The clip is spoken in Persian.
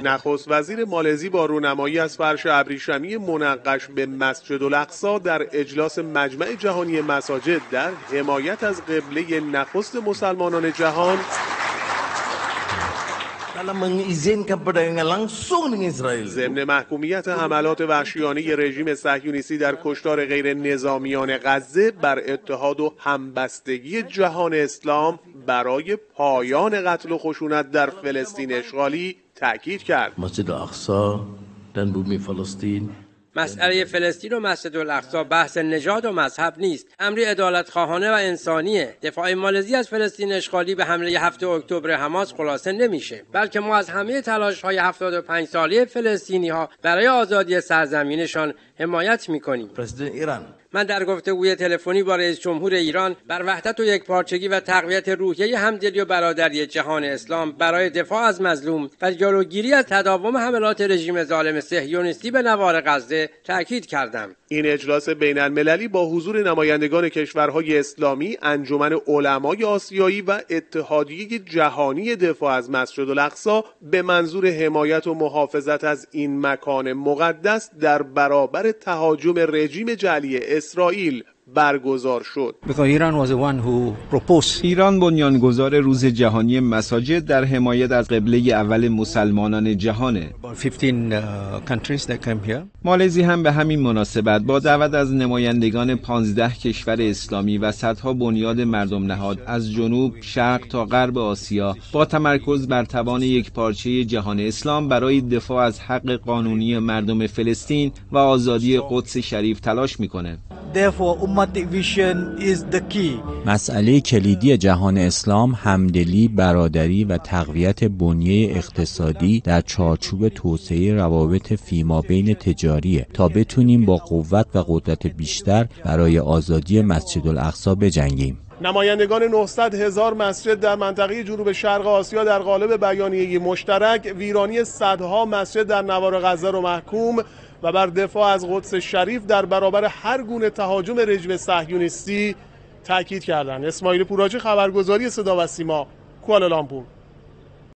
نخست وزیر مالزی با رونمایی از فرش ابریشمی منقش به مسجد الاقصی در اجلاس مجمع جهانی مساجد در حمایت از قبله نخست مسلمانان جهان ضمن محکومیت حملات وحشیانه رژیم صهیونیستی در کشتار غیر نظامیان غزه بر اتحاد و همبستگی جهان اسلام برای پایان قتل و خشونت در فلسطین اشغالی تاکید کرد. مسجد الاقصی dan bumi Palestin. مسئله فلسطین و مسجد الاقصی بحث نژاد و مذهب نیست، امری عدالتخواهانه و انسانیه. دفاع مالزی از فلسطین اشغالی به حمله 7 اکتبر حماس خلاصه نمیشه، بلکه ما از همه تلاش‌های 75 ساله فلسطینی‌ها برای آزادی سرزمینشان حمایت می‌کنیم. پرزیدنت ایران من در گفتگوی تلفنی با رئیس جمهور ایران بر وحدت و یکپارچگی و تقویت روحیه همدلی و برادری جهان اسلام برای دفاع از مظلوم و جلوگیری از تداوم حملات رژیم ظالم صهیونیستی به نوار غزه تاکید کردم. این اجلاس بین المللی با حضور نمایندگان کشورهای اسلامی، انجمن علمای آسیایی و اتحادیه جهانی دفاع از مسجد الاقصی به منظور حمایت و محافظت از این مکان مقدس در برابر تهاجم رژیم جعلی اسرائیل برگزار شد. ایران بنیانگذار روز جهانی مساجد در حمایت از قبله اول مسلمانان جهانه. مالزی هم به همین مناسبت با دعوت از نمایندگان 15 کشور اسلامی و صدها بنیاد مردم نهاد از جنوب، شرق تا غرب آسیا با تمرکز بر توان یکپارچه جهان اسلام برای دفاع از حق قانونی مردم فلسطین و آزادی قدس شریف تلاش میکنه. مسئله کلیدی جهان اسلام همدلی، برادری و تقویت بنیه اقتصادی در چارچوب توسعه روابط فیمابین تجاریه تا بتونیم با قوت و قدرت بیشتر برای آزادی مسجد الاقصی بجنگیم. نمایندگان 900,000 مسجد در منطقه جنوب شرق آسیا در قالب بیانیه‌ای مشترک ویرانی صدها مسجد در نوار غزه رو محکوم و بر دفاع از قدس شریف در برابر هر گونه تهاجم رژیم صهیونیستی تاکید کردند. اسماعیل پوراجی، خبرگزاری صدا و سیما، کوالالامپور.